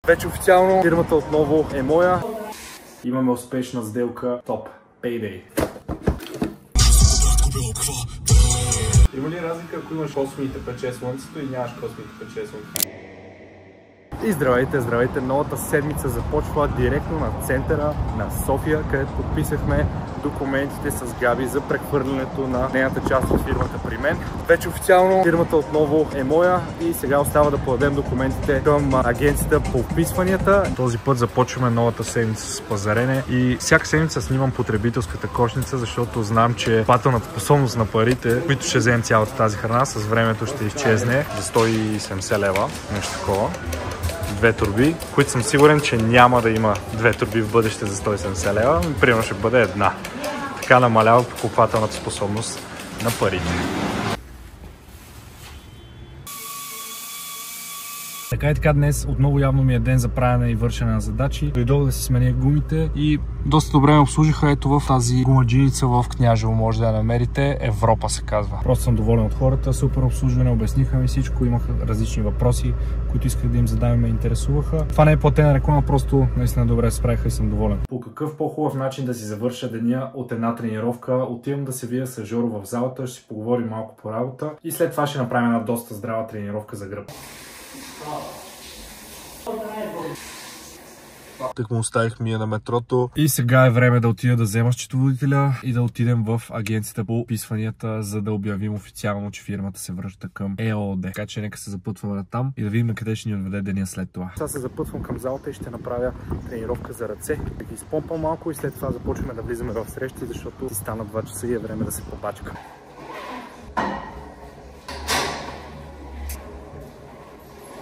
Вече официално фирмата отново е моя. Имаме успешна сделка Top Payday. Има ли разлика, ако имаш косвените пече слънцето и нямаш косвените пече слънцето? И здравейте! Новата седмица започва директно на центъра на София, където подписахме документите с Габи за прехвърлянето на нейната част от фирмата при мен. Вече официално фирмата отново е моя и сега остава да подадем документите към агенцията по вписванията. Този път започваме новата седмица с пазарене и всяка седмица снимам потребителската кошница, защото знам, че плателната способност на парите, които ще вземем цялата тази храна, с времето ще изчезне за 170 лева, нещо такова. Две турби, които съм сигурен, че няма да има две турби в бъдеще за 170 лева, примерно ще бъде една. Така намалява покупателната способност на парите. Така и така днес отново явно ми е ден за правене и вършене на задачи. Дойдох да си сменя гумите и доста добре ме обслужиха ето в тази гумаджиница в Княжево. Може да я намерите. Европа се казва. Просто съм доволен от хората. Супер обслужване, обясниха ми всичко. Имаха различни въпроси, които исках да им задам и ме интересуваха. Това не е платена реклама, просто наистина добре се справиха и съм доволен. По какъв по-хубав начин да си завърша деня от една тренировка? Отивам да се видя с Жоро в залата, ще си поговорим малко по работа и след това ще направим една доста здрава тренировка за гръб. Так му оставих мия на метрото. И сега е време да отида да взема счетоводителя и да отидем в агенцията по вписванията, за да обявим официално, че фирмата се връща към ЕООД. Така че нека се запътваме на там и да видим на къде ще ни отведе деня след това. Сега се запътвам към залата и ще направя тренировка за ръце. Да ги изпомпам малко и след това започваме да влизаме в срещи, защото стана 2 часа и е време да се побачка.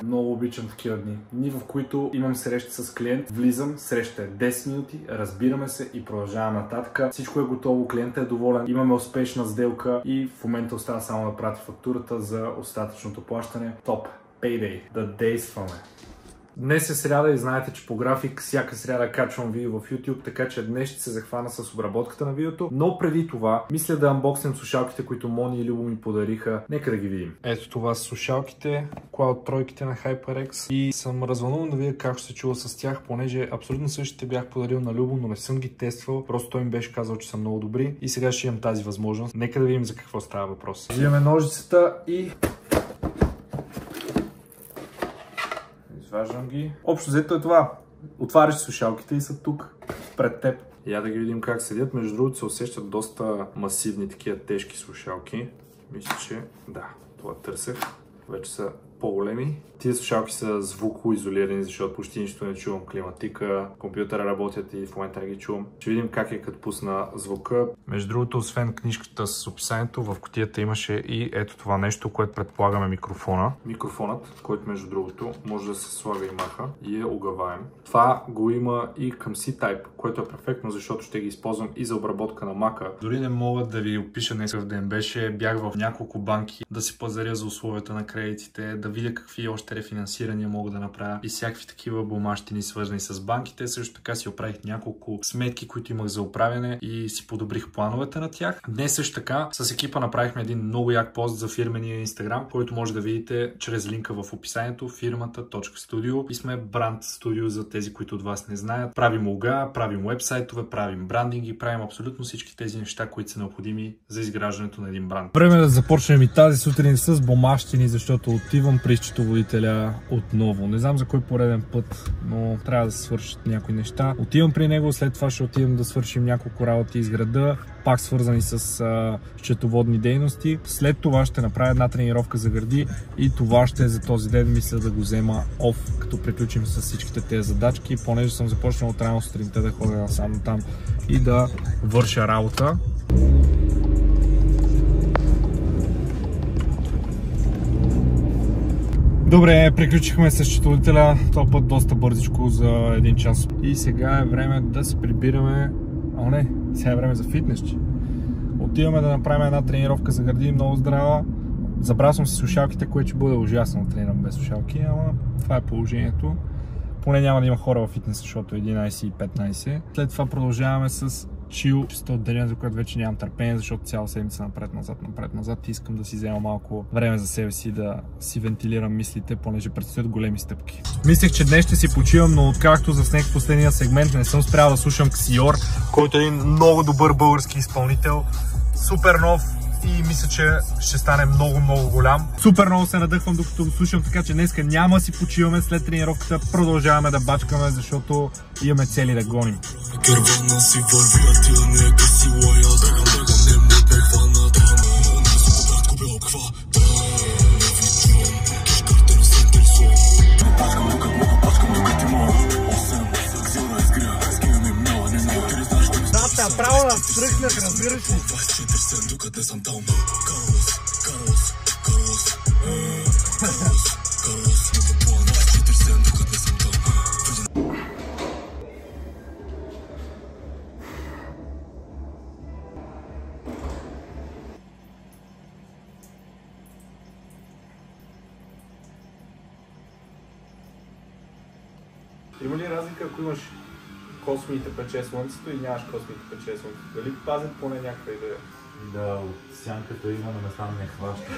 Много обичам такива дни. Дни, в които имам среща с клиент, влизам, среща е 10 минути, разбираме се и продължавам нататък. Всичко е готово, клиентът е доволен, имаме успешна сделка и в момента остава само да прати фактурата за остатъчното плащане. Top Payday. Да действаме! Днес е сряда и знаете, че по график всяка сряда качвам видео в YouTube, така че днес ще се захвана с обработката на видеото. Но преди това, мисля да анбокснем слушалките, които Мони и Любо ми подариха. Нека да ги видим. Ето това са слушалките, Cloud тройките на HyperX и съм развълнуван да видя как ще се чува с тях, понеже абсолютно същите бях подарил на Любо, но не съм ги тествал. Просто той ми беше казал, че са много добри и сега ще имам тази възможност. Нека да видим за какво става въпрос. Взимаме ножицата и изваждам ги. Общо взето е това. Отваряш слушалките и са тук, пред теб. Я да ги видим как седят. Между другото се усещат доста масивни, такива тежки слушалки. Мисля, че да, това търсех. Вече са по-големи. Тия слушалки са звукоизолирани, защото почти нищо не чувам. Климатика, компютъра работят и в момента не ги чувам. Ще видим как е като пусна звука. Между другото, освен книжката с описанието, в кутията имаше и ето това нещо, което предполагаме микрофона. Микрофонът, който между другото може да се слага и маха и е огъваем. Това го има и към C-Type, което е перфектно, защото ще ги използвам и за обработка на мака. Дори не мога да ви опиша днес в ден беше. Бях в няколко банки да си пазаря за условията на кредитите, да видя какви още рефинансирания мога да направя и всякакви такива бумащини, свързани с банките. Също така си оправих няколко сметки, които имах за оправяне и си подобрих плановете на тях. Днес също така с екипа направихме един много як пост за фирмения Instagram, който може да видите чрез линка в описанието, firmata.studio. И сме бранд студио за тези, които от вас не знаят. Правим лога, правим уебсайтове, правим брандинги, правим абсолютно всички тези неща, които са необходими за изграждането на един бранд. Време да започнем и тази сутрин с бумащини, защото отивам при счетоводителя отново. Не знам за кой пореден път, но трябва да се свършат някои неща. Отивам при него, след това ще отидем да свършим няколко работи из града, пак свързани с счетоводни дейности. След това ще направя една тренировка за гърди и това ще е за този ден. Мисля да го взема оф, като приключим с всичките тези задачки, понеже съм започнал от рано сутринта да ходя насам там и да върша работа. Добре, приключихме с счетоводителя, този път доста бързичко за 1 час. И сега е време да се прибираме. А не, сега е време за фитнес. Отиваме да направим една тренировка за гърди, много здрава. Забрал съм си слушалките, което ще бъде ужасно да тренирам без слушалки, ама това е положението. Поне няма да има хора във фитнес, защото е 11:15. След това продължаваме с чил частта от деня, за която вече нямам търпение, защото цяла седмица напред-назад и искам да си взема малко време за себе си, да си вентилирам мислите, понеже предстоят големи стъпки. Мислех, че днес ще си почивам, но откакто заснех последния сегмент, не съм спрял да слушам Ксиор, който е един много добър български изпълнител, супер нов и мисля, че ще стане много голям. Супер много се надъхвам докато го слушам, така че днеска няма си почиваме, след тренировката продължаваме да бачкаме, защото имаме цели да гоним. Право да стръкнах, разбираш ли? Има ли разлика, ако имаш космите пече слънцето и нямаш космите пече слънцето? Дали пазят поне някаква идея? Да, от сянката има, на места не хваща.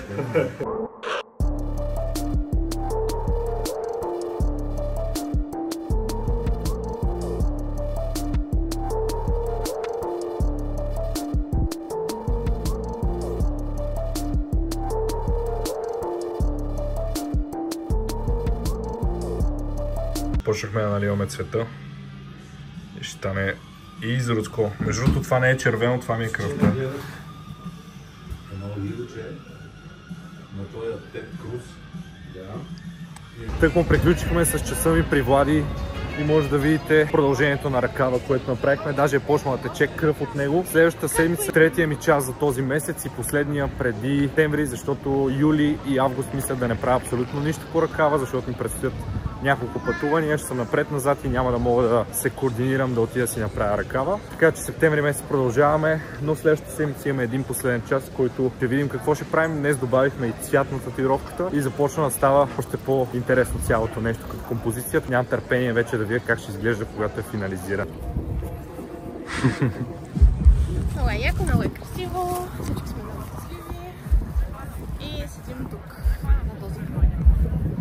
Почнахме да наливаме цвета и ще стане изродско. Между другото, това не е червено, това ми е кръвта. Едно лидоче на този Тед Круз. Тък му приключихме с часа ми при Влади и може да видите продължението на ръкава, което направихме. Даже е почнала да тече кръв от него. Следващата седмица, третия ми час за този месец и последния преди септември, защото юли и август мисля да не правя абсолютно нищо по ръкава, защото ми предстоят няколко пътувания, ще съм напред-назад и няма да мога да се координирам да отида да си направя ръкава. Така че септември месец продължаваме, но следващата седмица имаме един последен час, който ще видим какво ще правим. Днес добавихме и цвят на татуировката и започна да става още по-интересно цялото нещо като композицията. Нямам търпение вече да видя как ще изглежда, когато е финализира. Много е яко, много е красиво, всички сме много щастливи и седим тук на този проект.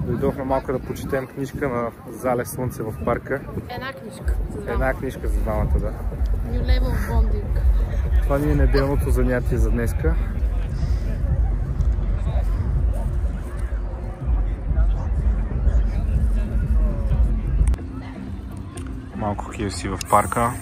Дойдохме малко да почетем книжка на Залез слънце в парка. Една книжка за двамата. Една книжка за двамата, да. New Level of Bonding. Това ни е неделното занятие за днеска. Малко KFC в парка.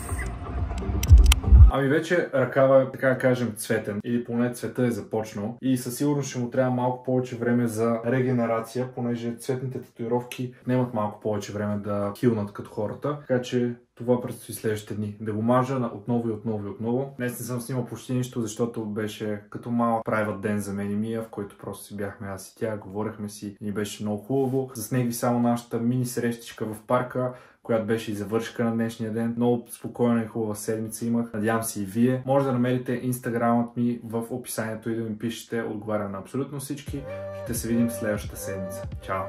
Ами вече ръкава е, така да кажем, цветен. Или поне цвета е започнал. И със сигурност ще му трябва малко повече време за регенерация, понеже цветните татуировки немат малко повече време да хилнат като хората. Така че това предстои следващите дни. Да го мажа отново. Днес не съм снимал почти нищо, защото беше като малък private ден за мен и Мия, в който просто си бяхме аз и тя, говорихме си и ни беше много хубаво. Заснех ви само нашата мини срещичка в парка, която беше и завършка на днешния ден. Много спокойна и хубава седмица имах. Надявам се и вие. Може да намерите инстаграмът ми в описанието и да ми пишете. Отговарям на абсолютно всички. Ще се видим следващата седмица. Чао!